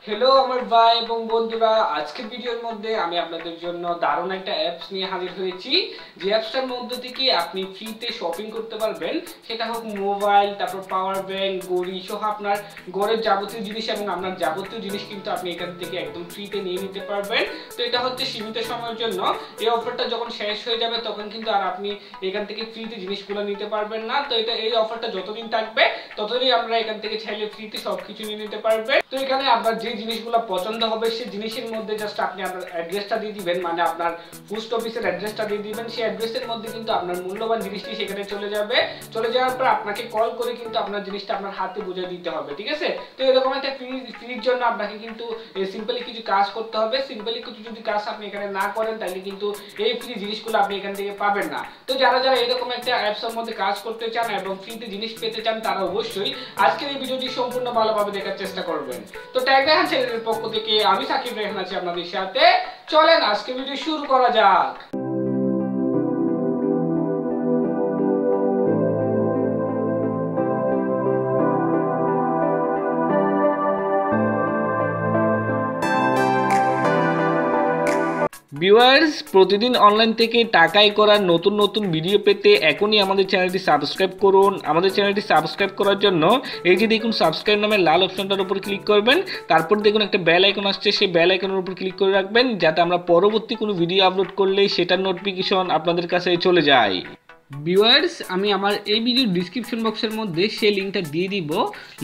Hello আমার ভাই এবং বন্ধুরা, আজকের ভিডিওর মধ্যে আমি আপনাদের জন্য দারুণ একটা অ্যাপস নিয়ে হাজির হয়েছি। যে অ্যাপসটার মধ্যে থেকে আপনি ফ্রিতে শপিং করতে পারবেন, সেটা হোক মোবাইল, তারপর পাওয়ার ব্যাংক, ঘড়ি সহ আপনার ঘরের যাবতীয় জিনিস এবং আপনার যাবতীয় জিনিস কিন্তু আপনি এখান থেকে একদম ফ্রিতে নিয়ে নিতে পারবেন। তো এটা হচ্ছে সীমিত সময়ের জন্য। এই অফারটা যখন শেষ হয়ে যাবে তখন কিন্তু আর আপনি এখান থেকে ফ্রিতে জিনিসগুলো নিতে পারবেন না। তো এই অফারটা যতদিন থাকবে ততদিন আমরা এখান থেকে চাইলে ফ্রিতে সবকিছু নিয়ে নিতে পারবেন। তো এখানে আপনার যে জিনিসগুলো পছন্দ হবে সেই জিনিসের মধ্যে জাস্ট আপনি আপনার অ্যাড্রেসটা দিয়ে দিবেন, মানে আপনার পোস্ট অফিসের অ্যাড্রেসটা দিয়ে দিবেন। সেই অ্যাড্রেসের মধ্যে কিন্তু আপনার মূল্যবান জিনিসটি সেখানে চলে যাবে। চলে যাওয়ার পর আপনাকে কল করে কিন্তু আপনার জিনিসটা আপনার হাতে বুঝিয়ে দিতে হবে, ঠিক আছে? তো এরকম একটা ফ্রির জন্য আপনাকে কিন্তু সিম্পলি কিছু কাজ করতে হবে। সিম্পলি কিছু যদি কাজ আপনি এখানে না করেন তাহলে কিন্তু এই ফ্রি জিনিসগুলো আপনি এখান থেকে পাবেন না। তো যারা যারা এরকম একটা অ্যাপসের মধ্যে কাজ করতে চান এবং ফ্রিতে জিনিস পেতে চান, তারা অবশ্যই আজকের এই ভিডিওটি সম্পূর্ণ ভালোভাবে দেখার চেষ্টা করবেন। তো রেহান চ্যানেলের পক্ষ থেকে আমি রেহান আছি আপনাদের সাথে। চলেন আজকে ভিডিও শুরু করা যাক। ভিউয়ার্স, প্রতিদিন অনলাইন থেকে টাকাই করার নতুন নতুন ভিডিও পেতে এখনই আমাদের চ্যানেলটি সাবস্ক্রাইব করুন। আমাদের চ্যানেলটি সাবস্ক্রাইব করার জন্য এই যে দেখুন সাবস্ক্রাইব নামের লাল অপশনটার উপর ক্লিক করবেন। তারপর দেখুন একটা বেল আইকন আসছে, সেই বেল আইকনের উপর ক্লিক করে রাখবেন যাতে আমরা পরবর্তী কোনো ভিডিও আপলোড করলে সেটার নোটিফিকেশন আপনাদের কাছে চলে যায়। ভিউয়ার্স, আমি আমার এই ভিডিওর ডিসক্রিপশন বক্সের মধ্যে সেই লিঙ্কটা দিয়ে দিব।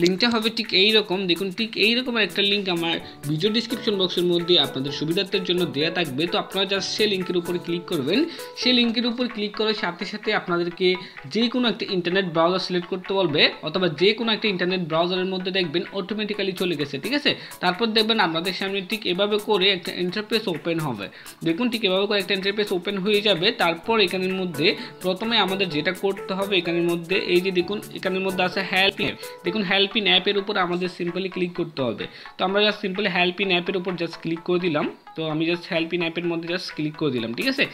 লিঙ্কটা হবে ঠিক এই রকম, দেখুন ঠিক এই রকমের একটা লিঙ্ক আমার ভিডিও ডিসক্রিপশন বক্সের মধ্যে আপনাদের সুবিধার্থের জন্য দেওয়া থাকবে। তো আপনারা জাস্ট সেই লিঙ্কের উপর ক্লিক করবেন। সেই লিঙ্কের উপর ক্লিক করার সাথে সাথে আপনাদেরকে যে কোনো একটা ইন্টারনেট ব্রাউজার সিলেক্ট করতে বলবে, অথবা যে কোনো একটা ইন্টারনেট ব্রাউজারের মধ্যে দেখবেন অটোমেটিক্যালি চলে গেছে, ঠিক আছে? তারপর দেখবেন আপনাদের সামনে ঠিক এভাবে করে একটা ইন্টারফেস ওপেন হবে। দেখুন ঠিক এভাবে করে একটা ইন্টারফেস ওপেন হয়ে যাবে। তারপর এখানের মধ্যে প্রথমে আমাদের যেটা করতে হবে, এখানের মধ্যে এই যে দেখুন এখানের মধ্যে আছে হেল্প অ্যাপ। দেখুন হেল্প ইন অ্যাপের উপর আমাদের সিম্পলি ক্লিক করতে হবে। তো আমরা জাস্ট সিম্পলি হেল্প ইন অ্যাপের উপর জাস্ট ক্লিক করে দিলাম। তো আমি জাস্ট হেল্প ইন অ্যাপের মধ্যে জাস্ট ক্লিক করে দিলাম, ঠিক আছে?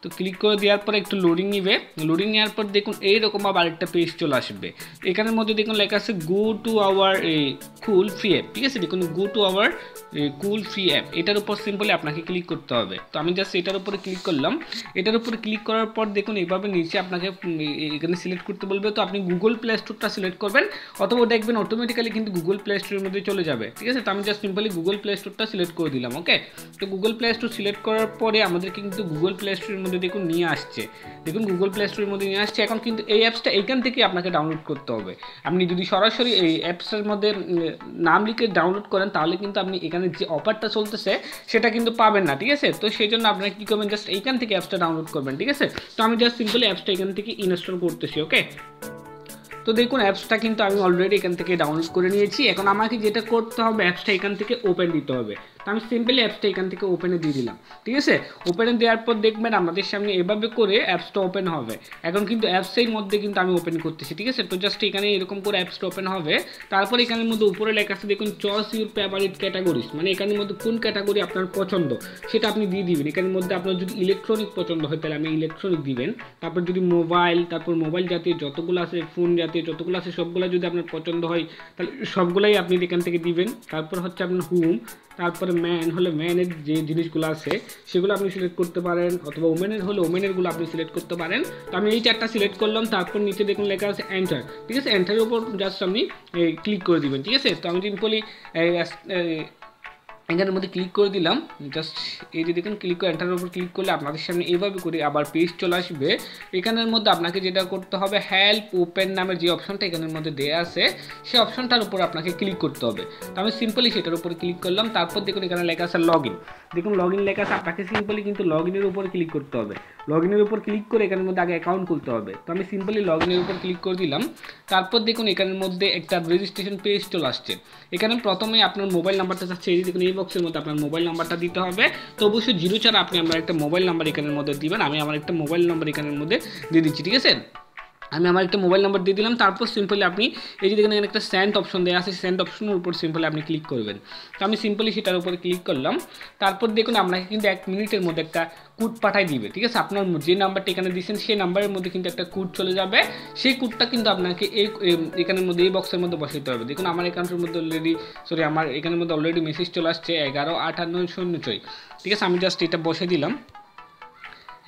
তো ক্লিক করে দেওয়ার পর একটু লোডিং নিবে। লোডিং নেওয়ার পর দেখুন এইরকম আবার একটা পেজ চলে আসবে। এখানের মধ্যে দেখুন লেখা আছে go to our cool free app, ঠিক আছে? দেখুন go to our cool free app, এটার উপর সিম্পলি আপনাকে ক্লিক করতে হবে। তো আমি জাস্ট এটার উপরে ক্লিক করলাম। এটার উপরে ক্লিক করার পর দেখুন এইভাবে নিচে আপনাকে এখানে সিলেক্ট করতে বলবে। তো আপনি গুগল প্লে স্টোরটা সিলেক্ট করবেন, অথবা দেখবেন অটোমেটিক্যালি কিন্তু গুগল প্লে স্টোরের মধ্যে চলে যাবে, ঠিক আছে? তো আমি জাস্ট সিম্পলি গুগল প্লে স্টোরটা সিলেক্ট করে দিলাম। ওকে, তো গুগল প্লে স্টোর সিলেক্ট করার পরে আমাদের কিন্তু গুগল প্লে স্টোরের মধ্যে দেখুন নিয়ে আসছে। দেখুন গুগল প্লে স্টোরের মধ্যে নিয়ে আসছে। এখন কিন্তু এই অ্যাপসটা এইখান থেকে আপনাকে ডাউনলোড করতে হবে। আপনি যদি সরাসরি এই অ্যাপসের মধ্যে নাম লিখে ডাউনলোড করেন তাহলে কিন্তু আপনি এখানে যে অফারটা চলতেছে সেটা কিন্তু পাবেন না, ঠিক আছে? তো সেই জন্য আপনারা কী করবেন, জাস্ট এইখান থেকে অ্যাপসটা ডাউনলোড করবেন, ঠিক আছে? তো আমি জাস্ট সিম্পলি অ্যাপসটা এখান থেকে ইনস্টল করতেছি। ওকে, তো দেখুন অ্যাপসটা কিন্তু আমি অলরেডি এখান থেকে ডাউনলোড করে নিয়েছি। এখন আমাকে যেটা করতে হবে, অ্যাপসটা এখান থেকে ওপেন দিতে হবে। তো আমি সিম্পলি অ্যাপসটা এখান থেকে ওপেনে দিয়ে দিলাম, ঠিক আছে? ওপেনে দেওয়ার পর দেখবেন আমাদের সামনে এভাবে করে অ্যাপসটা ওপেন হবে। এখন কিন্তু অ্যাপসের মধ্যে কিন্তু আমি ওপেন করতেছি, ঠিক আছে? তো জাস্ট এখানে এরকম করে অ্যাপসটা ওপেন হবে। তারপর এখানের মধ্যে উপরে লেখা আছে দেখুন চয়েস ইউর ফেভারিট ক্যাটাগরিজ, মানে এখানের মধ্যে কোন ক্যাটাগরি আপনার পছন্দ সেটা আপনি দিয়ে দিবেন। এখানের মধ্যে আপনার যদি ইলেকট্রনিক পছন্দ হয় তাহলে আপনি ইলেকট্রনিক দিবেন। তারপর যদি মোবাইল, তারপর মোবাইল জাতীয় যতগুলো আছে, ফোন জাতীয় যতগুলো আছে সবগুলো যদি আপনার পছন্দ হয় তাহলে সবগুলাই আপনি এখান থেকে দিবেন। তারপর হচ্ছে আপনার হোম, তারপরে ম্যান হলে ম্যানের যে জিনিসগুলো আছে সেগুলো আপনি সিলেক্ট করতে পারেন, অথবা ওমেনের হলে ওমেনেরগুলো আপনি সিলেক্ট করতে পারেন। তো আমি এই চারটা সিলেক্ট করলাম। তারপর নিচে দেখুন লেখা আছে এন্টার, ঠিক আছে? এন্টারের উপর জাস্ট আপনি ক্লিক করে দিবেন, ঠিক আছে? তো আমি সিম্পলি এখানের মধ্যে ক্লিক করে দিলাম। জাস্ট এই যে দেখুন ক্লিক করে এন্টারের উপর ক্লিক করলে আপনাদের সামনে এইভাবে করে আবার পেজ চলে আসবে। এখানের মধ্যে আপনাকে যেটা করতে হবে, হেল্প ওপেন নামের যে অপশনটা এখানের মধ্যে দেওয়া আছে সেই অপশনটার উপর আপনাকে ক্লিক করতে হবে। তো আমি সিম্পলি সেটার উপরে ক্লিক করলাম। তারপর দেখুন এখানে লেখা আছে লগ ইন। দেখুন লগ ইন লেখা আছে, আপনাকে সিম্পলি কিন্তু লগ ইনের উপর ক্লিক করতে হবে। লগ ইনের উপর ক্লিক করে এখানের মধ্যে আগে অ্যাকাউন্ট খুলতে হবে। তো আমি সিম্পলি লগ ইনের উপর ক্লিক করে দিলাম। তারপর দেখুন এখানের মধ্যে একটা রেজিস্ট্রেশন পেজ চলে আসছে। এখানে প্রথমে আপনার মোবাইল নাম্বারটা চাচ্ছে, এই দেখুন এই বক্সের মধ্যে আপনার মোবাইল নাম্বারটা দিতে হবে। তো অবশ্যই জিরো ছাড়া আপনি আমার একটা মোবাইল নাম্বার এখানের মধ্যে দিবেন। আমি আমার একটা মোবাইল নাম্বার এখানের মধ্যে দিয়ে দিচ্ছি, ঠিক আছে? আমি আমার একটা মোবাইল নাম্বার দিয়ে দিলাম। তারপর সিম্পলি আপনি এই যে দেখেন এখানে একটা সেন্ড অপশন দেওয়া আছে, সেন্ড অপশনের উপর সিম্পলি আপনি ক্লিক করবেন। তো আমি সিম্পলি সেটার উপরে ক্লিক করলাম। তারপর দেখুন আপনাকে কিন্তু 1 মিনিটের মধ্যে একটা কোড পাঠাই দিবে, ঠিক আছে। আপনার যে নাম্বারটা এখানে দিয়েছেন সেই নাম্বারের মধ্যে কিন্তু একটা কোড চলে যাবে। সেই কোডটা কিন্তু আপনাকে এখানের মধ্যে এই বক্সের মধ্যে বসাইতে হবে। দেখুন আমার অ্যাকাউন্টের মধ্যে আমার এখানের মধ্যে অলরেডি মেসেজ চলে আসছে 115806, ঠিক আছে। আমি জাস্ট এটা বসে দিলাম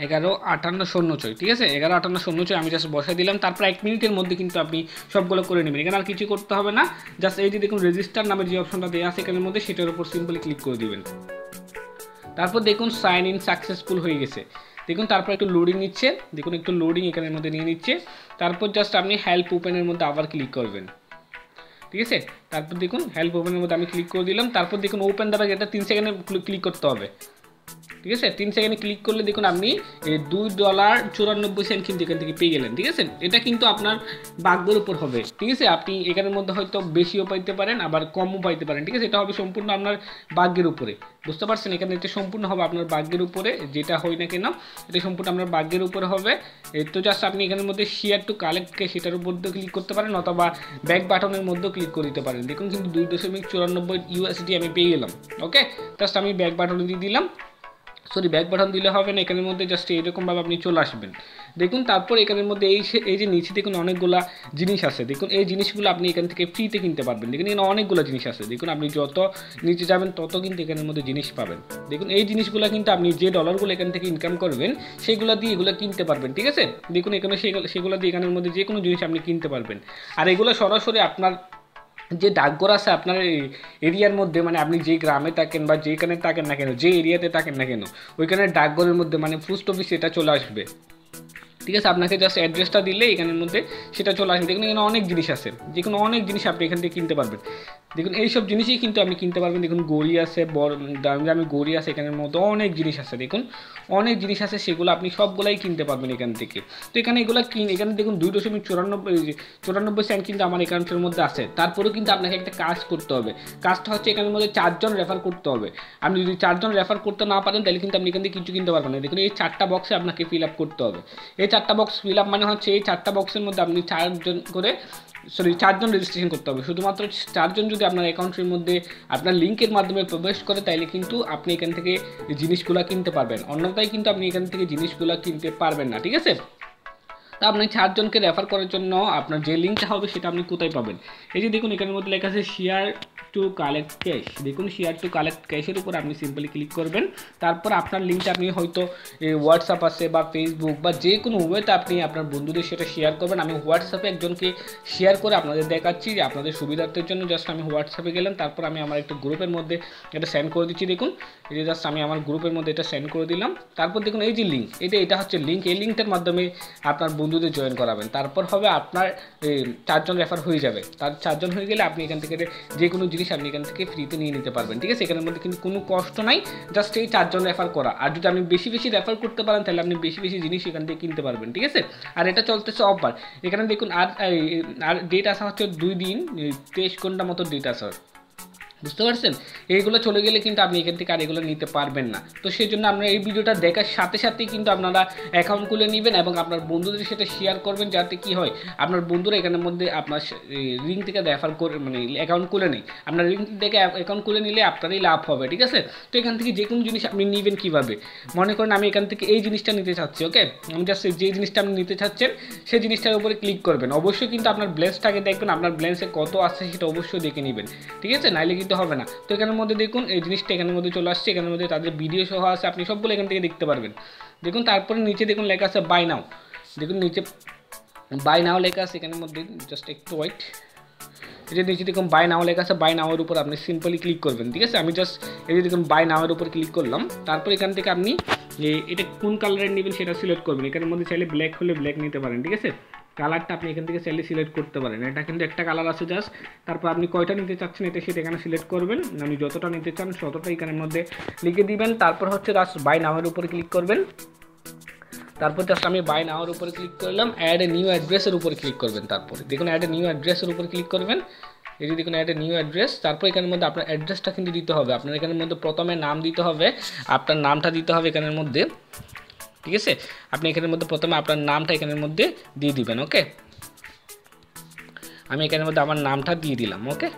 115806, ঠিক আছে। 115806 আমি জাস্ট বসাই দিলাম। তারপর 1 মিনিটের মধ্যে কিন্তু আপনি সবগুলো করে নেবেন। এখানে আর কিছু করতে হবে না, জাস্ট এই যে দেখুন রেজিস্টার নামের যে অপশনটা দেওয়া আছে এখানের মধ্যে, সেটার উপর সিম্পলি ক্লিক করে দিবেন। তারপর দেখুন সাইন ইন সাকসেসফুল হয়ে গেছে। দেখুন তারপর একটু লোডিং নিচ্ছে, দেখুন একটু লোডিং এখানের মধ্যে নিয়ে নিচ্ছে। তারপর জাস্ট আপনি হেল্প ওপেনের মধ্যে আবার ক্লিক করবেন, ঠিক আছে। তারপর দেখুন হেল্প ওপেনের মধ্যে আমি ক্লিক করে দিলাম। তারপর দেখুন ওপেন দ্য ব্যাগ, এটা 3 সেকেন্ডে ক্লিক করতে হবে, ঠিক আছে। 3 সেকেন্ডে ক্লিক করলে দেখুন আপনি $2.94 কিন্তু এখান থেকে পেয়ে গেলেন, ঠিক আছে। এটা কিন্তু আপনার ভাগ্যের উপর হবে, ঠিক আছে। আপনি এখানের মধ্যে হয়তো বেশিও পাইতে পারেন আবার কমও পাইতে পারেন, ঠিক আছে। এটা হবে সম্পূর্ণ আপনার ভাগ্যের উপরে, বুঝতে পারছেন। এখানে এটা সম্পূর্ণ হবে আপনার ভাগ্যের উপরে, যেটা হয় না কেন এটা সম্পূর্ণ আপনার ভাগ্যের উপরে হবে। তো জাস্ট আপনি এখানের মধ্যে শেয়ার টু কালেক্টকে সেটার উপর দিয়ে ক্লিক করতে পারেন, অথবা ব্যাক বাটনের মধ্যেও ক্লিক করে দিতে পারেন। দেখুন কিন্তু $2.94 আমি পেয়ে গেলাম। ওকে, জাস্ট আমি ব্যাক বাটনে দিয়ে দিলাম, ব্যাক বাটন দিলে হবে না, এখানের মধ্যে জাস্ট এইরকমভাবে আপনি চলে আসবেন। দেখুন তারপর এখানের মধ্যে এই যে নিচে দেখুন অনেকগুলা জিনিস আছে। দেখুন এই জিনিসগুলো আপনি এখান থেকে ফ্রিতে কিনতে পারবেন। দেখুন এখানে অনেকগুলো জিনিস আছে। দেখুন আপনি যত নিচে যাবেন তত কিন্তু এখানের মধ্যে জিনিস পাবেন। দেখুন এই জিনিসগুলো কিন্তু আপনি যে ডলারগুলো এখান থেকে ইনকাম করবেন সেগুলো দিয়ে এগুলো কিনতে পারবেন, ঠিক আছে। দেখুন এখানে সেগুলো দিয়ে এখানের মধ্যে যে কোনো জিনিস আপনি কিনতে পারবেন। আর এগুলো সরাসরি আপনার যে ডাকঘর আছে আপনার এরিয়ার মধ্যে, মানে আপনি যে গ্রামে থাকেন বা যেখানে থাকেন না কেন, যে এরিয়াতে থাকেন না কেন, ওইখানে ডাকঘরের মধ্যে মানে পোস্ট অফিস এটা চলে আসবে, ঠিক আছে। আপনাকে জাস্ট অ্যাড্রেসটা দিলে এখানের মধ্যে সেটা চলে আসবে। দেখুন এখানে অনেক জিনিস আছে, যে কোনো অনেক জিনিস আপনি এখান থেকে কিনতে পারবেন। দেখুন এইসব জিনিসই কিন্তু আপনি কিনতে পারবেন। দেখুন গড়ি আছে, বড় দামি দামি গড়ি আছে, এখানের মধ্যে অনেক জিনিস আছে। দেখুন অনেক জিনিস আছে, সেগুলো আপনি সবগুলাই কিনতে পারবেন এখান থেকে। তো এখানে এগুলো এখানে দেখুন $2.94 কিন্তু আমার অ্যাকাউন্টের মধ্যে আছে। তারপরেও কিন্তু আপনাকে একটা কাজ করতে হবে। কাজটা হচ্ছে এখানের মধ্যে 4 জন রেফার করতে হবে। আপনি যদি 4 জন রেফার করতে না পারেন তাহলে কিন্তু আপনি এখান থেকে কিছু কিনতে পারবেন না। দেখুন এই 4টা বক্সে আপনাকে ফিল আপ করতে হবে। এই 4টা বক্স ফিল আপ মানে হচ্ছে এই 4টা বক্সের মধ্যে আপনি 4 জন রেজিস্ট্রেশন করতে হবে। শুধুমাত্র 4 জন যদি আপনার অ্যাকাউন্টের মধ্যে আপনার লিঙ্কের মাধ্যমে প্রবেশ করে তাইলে কিন্তু আপনি এখান থেকে জিনিসগুলো কিনতে পারবেন, অন্যথায় কিন্তু আপনি এখান থেকে জিনিসগুলো কিনতে পারবেন না, ঠিক আছে। তা আপনি 4 জনকে রেফার করার জন্য আপনার যে লিঙ্কটা হবে সেটা আপনি কোথায় পাবেন? এই যে দেখুন এখানের মধ্যে লেখা আছে শেয়ার টু কালেক্ট ক্যাশ। দেখুন শেয়ার টু কালেক্ট ক্যাশের উপর আপনি সিম্পলি ক্লিক করবেন। তারপর আপনার লিঙ্কটা আপনি হয়তো হোয়াটসঅ্যাপ আছে বা ফেসবুক বা যে কোনো ওয়েতে আপনি আপনার বন্ধুদের সেটা শেয়ার করবেন। আমি হোয়াটসঅ্যাপে একজনকে শেয়ার করে আপনাদের দেখাচ্ছি যে আপনাদের সুবিধার্থের জন্য জাস্ট আমি হোয়াটসঅ্যাপে গেলাম। তারপর আমি আমার একটা গ্রুপের মধ্যে এটা সেন্ড করে দিচ্ছি। দেখুন এই যে জাস্ট আমি আমার গ্রুপের মধ্যে এটা সেন্ড করে দিলাম। তারপর দেখুন এই যে লিঙ্ক, এটা হচ্ছে লিঙ্ক। এই লিঙ্কটার মাধ্যমে আপনার বন্ধুদের জয়েন করাবেন। তারপর হবে আপনার 4 জন রেফার হয়ে যাবে। তার 4 জন হয়ে গেলে আপনি এখান থেকে যে কোনো জিনিস আপনি এখান থেকে ফ্রিতে নিয়ে নিতে পারবেন, ঠিক আছে। এখানের মধ্যে কিন্তু কোনো কষ্ট নাই, জাস্ট এই 4 জন রেফার করা। আর যদি আপনি বেশি বেশি রেফার করতে পারেন তাহলে আপনি বেশি বেশি জিনিস এখান থেকে কিনতে পারবেন, ঠিক আছে। আর এটা চলতেছে অফার। এখানে দেখুন আর ডেট আসা হচ্ছে 2 দিন 23 ঘন্টা মতো ডেট আসা, বুঝতে পারছেন। এইগুলো চলে গেলে কিন্তু আপনি এখান থেকে আর এগুলো নিতে পারবেন না। তো সেই জন্য আপনারা এই ভিডিওটা দেখার সাথে সাথেই কিন্তু আপনারা অ্যাকাউন্ট খুলে নেবেন এবং আপনার বন্ধুদের সাথে শেয়ার করবেন, যাতে কি হয় আপনার বন্ধুরা এখানের মধ্যে আপনার লিঙ্ক থেকে রেফার করে মানে অ্যাকাউন্ট খুলে নেই। আপনার লিঙ্ক থেকে অ্যাকাউন্ট খুলে নিলে আপনারই লাভ হবে, ঠিক আছে। তো এখান থেকে যে কোনো জিনিস আপনি নেবেন কীভাবে, মনে করেন আমি এখান থেকে এই জিনিসটা নিতে চাচ্ছি, ওকে। আমি জাস্ট যে জিনিসটা আপনি নিতে চাচ্ছেন সেই জিনিসটার উপরে ক্লিক করবেন। অবশ্যই কিন্তু আপনার ব্যালেন্সটাকে দেখবেন, আপনার ব্যালেন্সে কত আছে সেটা অবশ্যই দেখে নেবেন, ঠিক আছে, নাইলে কিন্তু হবে না। তো এখানের মধ্যে দেখুন এই জিনিসটা এখানের মধ্যে চলে আসছে। এখানের মধ্যে তাদের ভিডিও সহ আছে, আপনি সবগুলো এখান থেকে দেখতে পারবেন। দেখুন তারপরে নিচে দেখুন লেখা আছে বাই নাও। দেখুন নিচে বাই নাও লেখা আছে এখানের মধ্যে, জাস্ট একটু ওয়েট। এই যে নিচে দেখুন বাই নাও লেখা আছে, বাই নাওয়ের উপর আপনি সিম্পলি ক্লিক করবেন, ঠিক আছে। আমি জাস্ট এই যে দেখুন বাই নাওয়ের উপর ক্লিক করলাম। তারপর এখান থেকে আপনি এটা কোন কালারের নেবেন সেটা সিলেক্ট করবেন। এখানের মধ্যে চাইলে ব্ল্যাক হলে ব্ল্যাক নিতে পারেন, ঠিক আছে। কালারটা আপনি এখান থেকে চাইলে সিলেক্ট করতে পারেন। এটা কিন্তু একটা কালার আছে জাস্ট। তারপর আপনি কয়টা নিতে চাচ্ছেন এটা সেটা এখানে সিলেক্ট করবেন। আপনি যতটা নিতে চান ততটা এখানের মধ্যে লিখে দিবেন। তারপর হচ্ছে জাস্ট বাই নাওয়ের উপর ক্লিক করবেন। তারপর জাস্ট আমি বাই নাওয়ের উপরে ক্লিক করলাম। অ্যাড এ নিউ অ্যাড্রেসের উপর ক্লিক করবেন। তারপরে দেখুন অ্যাড এ নিউ অ্যাড্রেসের উপর ক্লিক করবেন। এই যে দেখুন অ্যাড এ নিউ অ্যাড্রেস। তারপর এখানের মধ্যে আপনার অ্যাড্রেসটা কিন্তু দিতে হবে। আপনার এখানের মধ্যে প্রথমে নাম দিতে হবে, আপনার নামটা দিতে হবে এখানের মধ্যে। ঠিক আছে, আপনি এখানের মধ্যে প্রথমে আপনার নামটা এখানের মধ্যে দিয়ে দিবেন। ওকে, আমি এখানের মধ্যে আমার নামটা দিয়ে দিলাম। ওকে,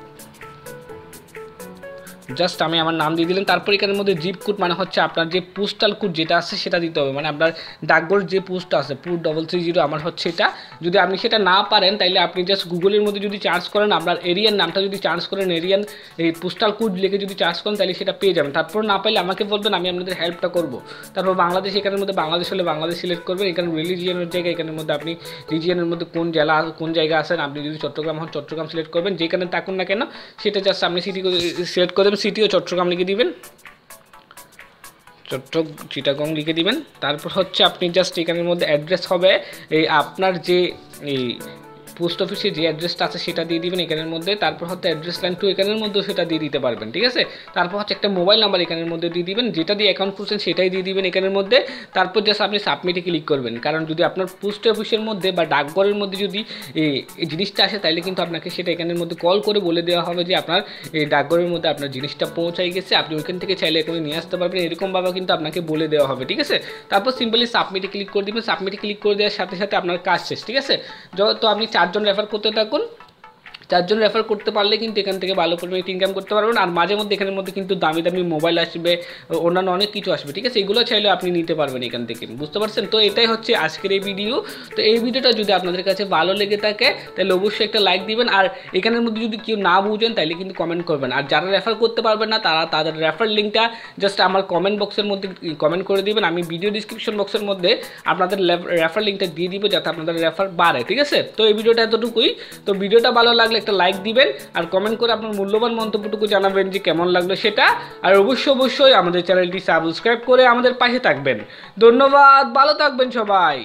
জাস্ট আমি আমার নাম দিয়ে দিলাম। তারপর এখানের মধ্যে জিপ কোড মানে হচ্ছে আপনার যে পোস্টাল কোড যেটা আছে সেটা দিতে হবে, মানে আপনার ডাকঘর যে পোস্টটা আছে 4330 আমার হচ্ছে এটা। যদি আপনি সেটা না পারেন তাহলে আপনি জাস্ট গুগলের মধ্যে যদি সার্চ করেন, আপনার এরিয়ার নামটা যদি সার্চ করেন, এরিয়ান এই পোস্টাল কোড লিখে যদি সার্চ করেন তাহলে সেটা পেয়ে যাবেন। তারপর না পাইলে আমাকে বলবেন, আমি আপনাদের হেল্পটা করবো। তারপর বাংলাদেশ, এখানের মধ্যে বাংলাদেশ হলে বাংলাদেশ সিলেক্ট করবেন। এখানে রিলিজিয়নের জায়গায় এখানের মধ্যে আপনি রিজিয়নের মধ্যে কোন জেলা কোন জায়গা আছেন, আপনি যদি চট্টগ্রাম হন চট্টগ্রাম সিলেক্ট করবেন, যেখানে থাকুন না কেন সেটা জাস্ট আপনি সিটি সিলেক্ট করে দেবেন। সিটিও চট্টগ্রাম লিখে দিবেন, চিটাগং লিখে দিবেন। তারপর হচ্ছে আপনি জাস্ট এখানের মধ্যে অ্যাড্রেস হবে এই আপনার যে এই পোস্ট অফিসে যে অ্যাড্রেসটা আছে সেটা দিয়ে দিবেন এখানের মধ্যে। তারপর হচ্ছে অ্যাড্রেস লাইন টু এখানের মধ্যে সেটা দিয়ে দিতে পারবেন। ঠিক আছে, তারপর হচ্ছে একটা মোবাইল নাম্বার এখানের মধ্যে দিয়ে দিবেন, যেটা দিয়ে অ্যাকাউন্ট খুলছেন সেটাই দিয়ে দিবেন এখানের মধ্যে। তারপর জাস্ট আপনি সাবমিটে ক্লিক করবেন, কারণ যদি আপনার পোস্ট অফিসের মধ্যে বা ডাকঘরের মধ্যে যদি এই জিনিসটা আসে তাহলে কিন্তু আপনাকে সেটা এখানের মধ্যে কল করে বলে দেওয়া হবে যে আপনার এই ডাকঘরের মধ্যে আপনার জিনিসটা পৌঁছাই গেছে, আপনি ওইখান থেকে চাইলে এখানে নিয়ে আসতে পারবেন, এরকমভাবে কিন্তু আপনাকে বলে দেওয়া হবে। ঠিক আছে, তারপর সিম্পলি সাবমিটে ক্লিক করে দিবেন। সাবমিটে ক্লিক করে দেওয়ার সাথে সাথে আপনার কাজ শেষ। ঠিক আছে, তো আপনি 4 জন রেফার করতে থাকুন। 4 জন রেফার করতে পারলে কিন্তু এখান থেকে ভালো পরিমাণে ইনকাম করতে পারবেন। আর মাঝে মধ্যে এখানের মধ্যে কিন্তু দামি দামি মোবাইল আসবে, অন্যান্য অনেক কিছু আসবে। ঠিক আছে, এগুলো চাইলে আপনি নিতে পারবেন এখান থেকে, বুঝতে পারছেন? তো এটাই হচ্ছে আজকের এই ভিডিও। তো এই ভিডিওটা যদি আপনাদের কাছে ভালো লেগে থাকে তাহলে অবশ্যই একটা লাইক দিবেন। আর এখানের মধ্যে যদি কেউ না বুঝেন তাহলে কিন্তু কমেন্ট করবেন। আর যারা রেফার করতে পারবেন না তারা তাদের রেফার লিঙ্কটা জাস্ট আমার কমেন্ট বক্সের মধ্যে কমেন্ট করে দিবেন। আমি ভিডিও ডিসক্রিপশন বক্সের মধ্যে আপনাদের রেফার লিঙ্কটা দিয়ে দিব যাতে আপনাদের রেফার বাড়ে। ঠিক আছে, তো এই ভিডিওটা এতটুকুই। তো ভিডিওটা ভালো লাগলে একটা লাইক দিবেন আর কমেন্ট করে আপনার মূল্যবান মন্তব্যটুকু জানাবেন যে কেমন লাগলো সেটা। আর অবশ্যই আমাদের চ্যানেলটি সাবস্ক্রাইব করে আমাদের পাশে থাকবেন। ধন্যবাদ, ভালো থাকবেন সবাই।